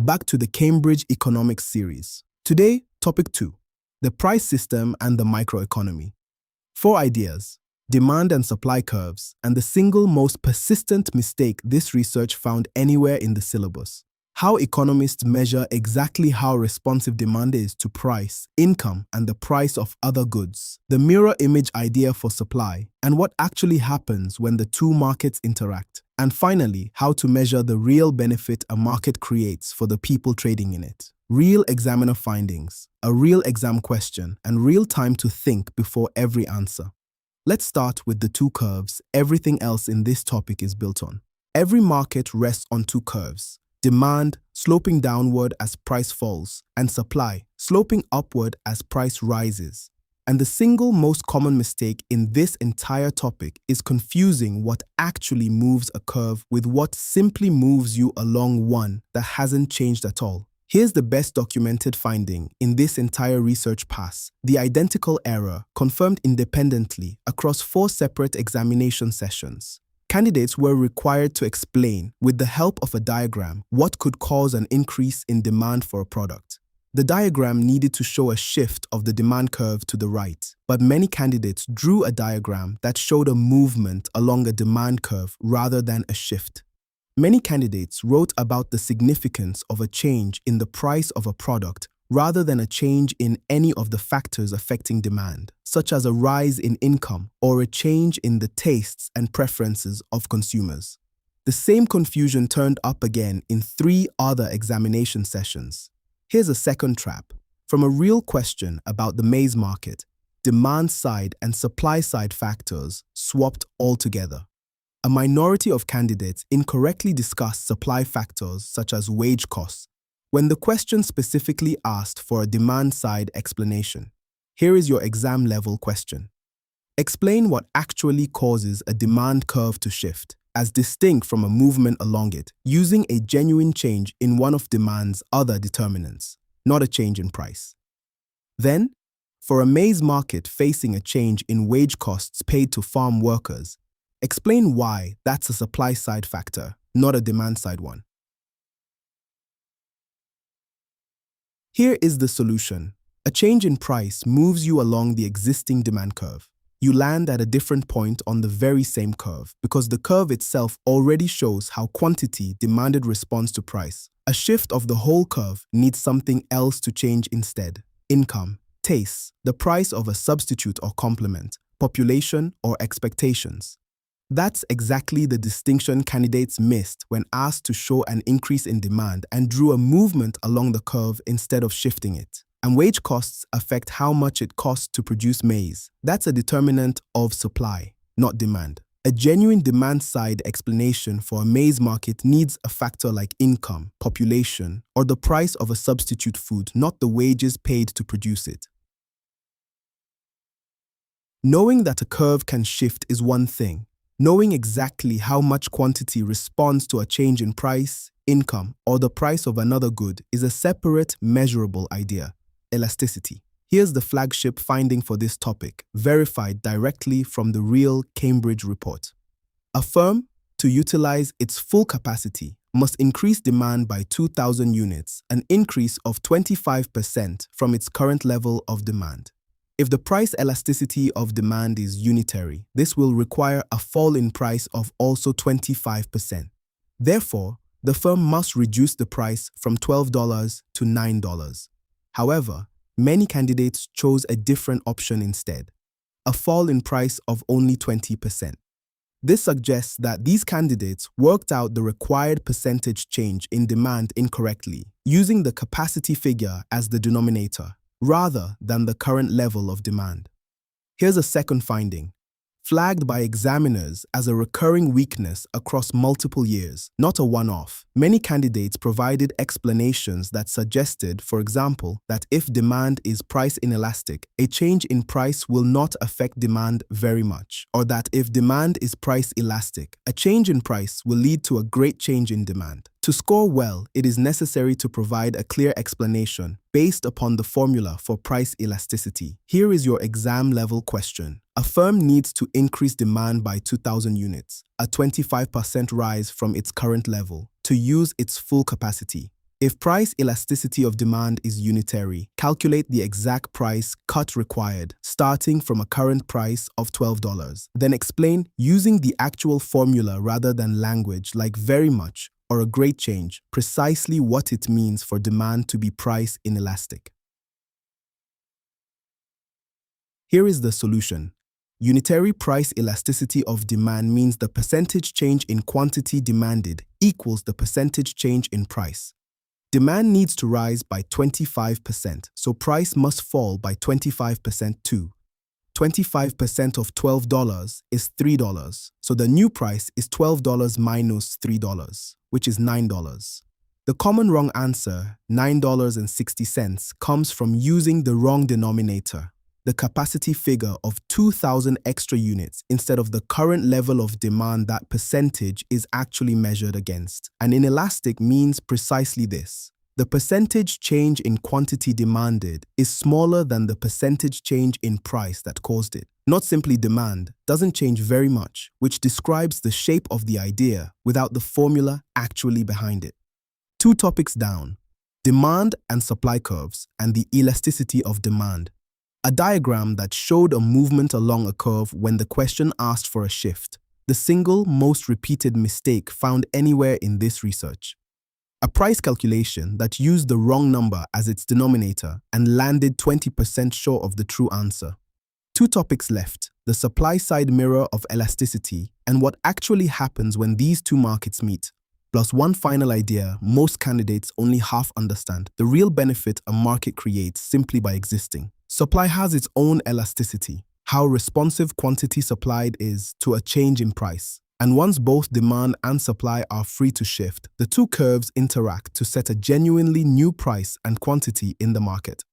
back to the Cambridge Economics series. Today, topic 2, the price system and the microeconomy. 4 ideas, demand and supply curves, and the single most persistent mistake this research found anywhere in the syllabus. How economists measure exactly how responsive demand is to price, income, and the price of other goods. The mirror image idea for supply, and what actually happens when the two markets interact. And finally, how to measure the real benefit a market creates for the people trading in it. Real examiner findings, a real exam question, and real time to think before every answer. Let's start with the 2 curves everything else in this topic is built on. Every market rests on 2 curves. Demand sloping downward as price falls, and supply sloping upward as price rises. And the single most common mistake in this entire topic is confusing what actually moves a curve with what simply moves you along one that hasn't changed at all. Here's the best documented finding in this entire research pass, the identical error confirmed independently across 4 separate examination sessions. Candidates were required to explain, with the help of a diagram, what could cause an increase in demand for a product. The diagram needed to show a shift of the demand curve to the right, but many candidates drew a diagram that showed a movement along a demand curve rather than a shift. Many candidates wrote about the significance of a change in the price of a product rather than a change in any of the factors affecting demand, such as a rise in income or a change in the tastes and preferences of consumers. The same confusion turned up again in 3 other examination sessions. Here's a second trap. From a real question about the maize market, demand side and supply side factors swapped altogether. A minority of candidates incorrectly discussed supply factors such as wage costs, when the question specifically asked for a demand-side explanation. Here is your exam-level question. Explain what actually causes a demand curve to shift, as distinct from a movement along it, using a genuine change in one of demand's other determinants, not a change in price. Then, for a maize market facing a change in wage costs paid to farm workers, explain why that's a supply-side factor, not a demand-side one. Here is the solution. A change in price moves you along the existing demand curve. You land at a different point on the very same curve because the curve itself already shows how quantity demanded response to price. A shift of the whole curve needs something else to change instead. Income, tastes, the price of a substitute or complement, population or expectations. That's exactly the distinction candidates missed when asked to show an increase in demand and drew a movement along the curve instead of shifting it. And wage costs affect how much it costs to produce maize. That's a determinant of supply, not demand. A genuine demand-side explanation for a maize market needs a factor like income, population, or the price of a substitute food, not the wages paid to produce it. Knowing that a curve can shift is one thing. Knowing exactly how much quantity responds to a change in price, income, or the price of another good is a separate, measurable idea, elasticity. Here's the flagship finding for this topic, verified directly from the real Cambridge report. A firm, to utilize its full capacity, must increase demand by 2,000 units, an increase of 25% from its current level of demand. If the price elasticity of demand is unitary, this will require a fall in price of also 25%. Therefore, the firm must reduce the price from $12 to $9. However, many candidates chose a different option instead, a fall in price of only 20%. This suggests that these candidates worked out the required percentage change in demand incorrectly, using the capacity figure as the denominator, rather than the current level of demand. Here's a second finding, flagged by examiners as a recurring weakness across multiple years, not a one-off. Many candidates provided explanations that suggested, for example, that if demand is price inelastic, a change in price will not affect demand very much, or that if demand is price elastic, a change in price will lead to a great change in demand. To score well, it is necessary to provide a clear explanation based upon the formula for price elasticity. Here is your exam-level question. A firm needs to increase demand by 2,000 units, a 25% rise from its current level, to use its full capacity. If price elasticity of demand is unitary, calculate the exact price cut required, starting from a current price of $12. Then explain using the actual formula rather than language like very much or a great change, precisely what it means for demand to be price inelastic. Here is the solution. Unitary price elasticity of demand means the percentage change in quantity demanded equals the percentage change in price. Demand needs to rise by 25%, so price must fall by 25% too. 25% of $12 is $3, so the new price is $12 minus $3, which is $9. The common wrong answer, $9.60, comes from using the wrong denominator, the capacity figure of 2,000 extra units instead of the current level of demand that percentage is actually measured against. And inelastic means precisely this. The percentage change in quantity demanded is smaller than the percentage change in price that caused it. Not simply demand doesn't change very much, which describes the shape of the idea without the formula actually behind it. 2 topics down: demand and supply curves and the elasticity of demand. A diagram that showed a movement along a curve when the question asked for a shift, the single most repeated mistake found anywhere in this research. A price calculation that used the wrong number as its denominator and landed 20% short of the true answer. 2 topics left: the supply side mirror of elasticity and what actually happens when these 2 markets meet. Plus 1 final idea most candidates only half understand: the real benefit a market creates simply by existing. Supply has its own elasticity, how responsive quantity supplied is to a change in price. And once both demand and supply are free to shift, the 2 curves interact to set a genuinely new price and quantity in the market.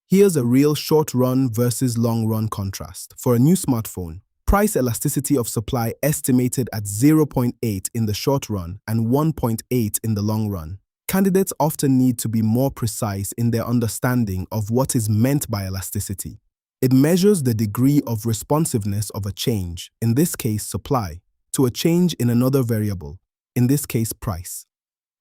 Here's a real short-run versus long-run contrast. For a new smartphone, price elasticity of supply estimated at 0.8 in the short run and 1.8 in the long run. Candidates often need to be more precise in their understanding of what is meant by elasticity. It measures the degree of responsiveness of a change, in this case supply, to a change in another variable, in this case price.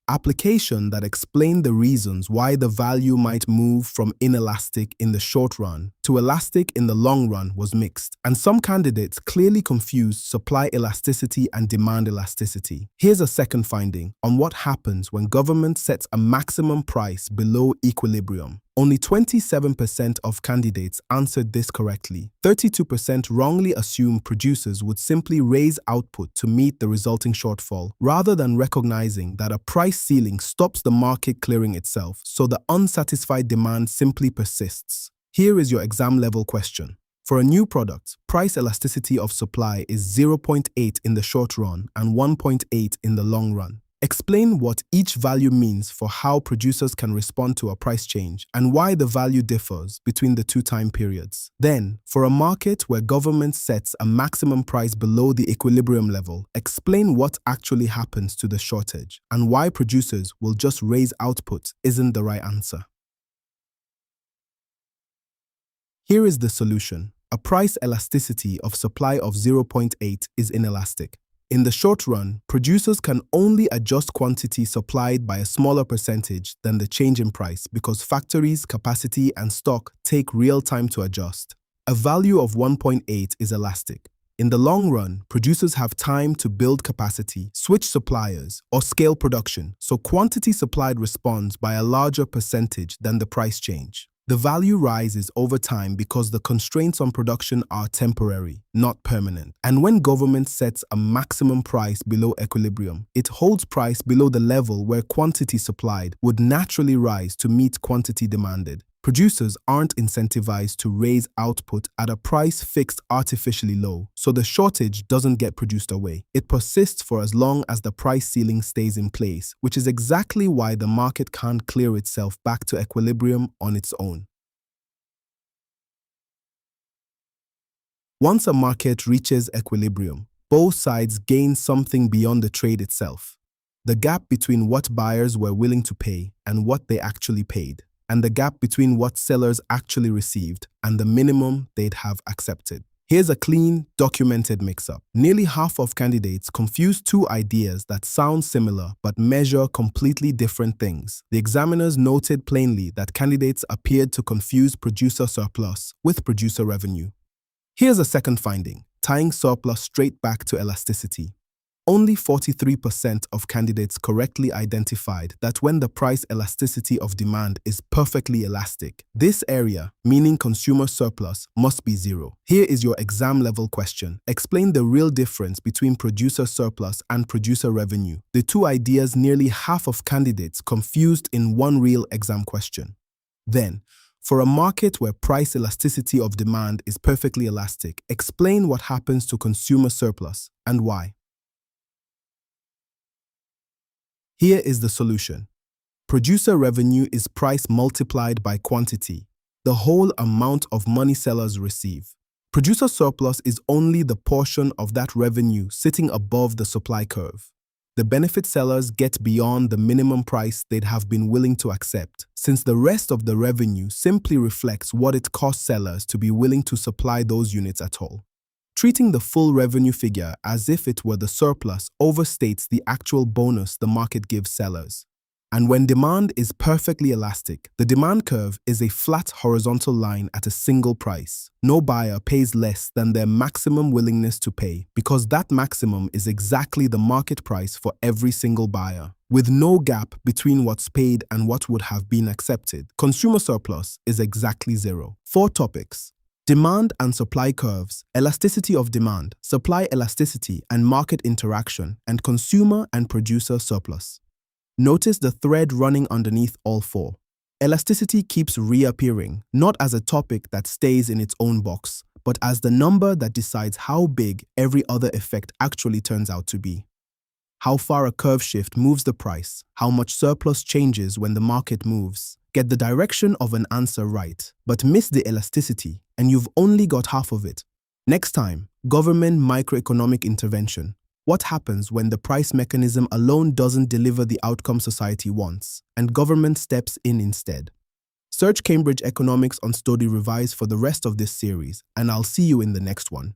Application that explain the reasons why the value might move from inelastic in the short run to elastic in the long run was mixed, and some candidates clearly confused supply elasticity and demand elasticity. Here's a second finding on what happens when government sets a maximum price below equilibrium. Only 27% of candidates answered this correctly. 32% wrongly assumed producers would simply raise output to meet the resulting shortfall, rather than recognizing that a price ceiling stops the market clearing itself, so the unsatisfied demand simply persists. Here is your exam-level question. For a new product, price elasticity of supply is 0.8 in the short run and 1.8 in the long run. Explain what each value means for how producers can respond to a price change and why the value differs between the 2 time periods. Then, for a market where government sets a maximum price below the equilibrium level, explain what actually happens to the shortage and why producers will just raise output isn't the right answer. Here is the solution. A price elasticity of supply of 0.8 is inelastic. In the short run, producers can only adjust quantity supplied by a smaller percentage than the change in price because factories, capacity, and stock take real time to adjust. A value of 1.8 is elastic. In the long run, producers have time to build capacity, switch suppliers, or scale production, so quantity supplied responds by a larger percentage than the price change. The value rises over time because the constraints on production are temporary, not permanent. And when government sets a maximum price below equilibrium, it holds price below the level where quantity supplied would naturally rise to meet quantity demanded. Producers aren't incentivized to raise output at a price fixed artificially low, so the shortage doesn't get produced away. It persists for as long as the price ceiling stays in place, which is exactly why the market can't clear itself back to equilibrium on its own. Once a market reaches equilibrium, both sides gain something beyond the trade itself: the gap between what buyers were willing to pay and what they actually paid, and the gap between what sellers actually received and the minimum they'd have accepted. Here's a clean, documented mix-up. Nearly half of candidates confuse two ideas that sound similar but measure completely different things. The examiners noted plainly that candidates appeared to confuse producer surplus with producer revenue. Here's a second finding, tying surplus straight back to elasticity. Only 43% of candidates correctly identified that when the price elasticity of demand is perfectly elastic, this area, meaning consumer surplus, must be zero. Here is your exam-level question. Explain the real difference between producer surplus and producer revenue. The two ideas nearly half of candidates confused in one real exam question. Then, for a market where price elasticity of demand is perfectly elastic, explain what happens to consumer surplus and why. Here is the solution. Producer revenue is price multiplied by quantity, the whole amount of money sellers receive. Producer surplus is only the portion of that revenue sitting above the supply curve. The benefit sellers get beyond the minimum price they'd have been willing to accept, since the rest of the revenue simply reflects what it costs sellers to be willing to supply those units at all. Treating the full revenue figure as if it were the surplus overstates the actual bonus the market gives sellers. And when demand is perfectly elastic, the demand curve is a flat horizontal line at a single price. No buyer pays less than their maximum willingness to pay because that maximum is exactly the market price for every single buyer, with no gap between what's paid and what would have been accepted. Consumer surplus is exactly zero. 4 topics. Demand and supply curves, elasticity of demand, supply elasticity and market interaction, and consumer and producer surplus. Notice the thread running underneath all 4. Elasticity keeps reappearing, not as a topic that stays in its own box, but as the number that decides how big every other effect actually turns out to be. How far a curve shift moves the price, how much surplus changes when the market moves. Get the direction of an answer right, but miss the elasticity, and you've only got half of it. Next time, government microeconomic intervention. What happens when the price mechanism alone doesn't deliver the outcome society wants, and government steps in instead? Search Cambridge Economics on StudyRevise for the rest of this series, and I'll see you in the next one.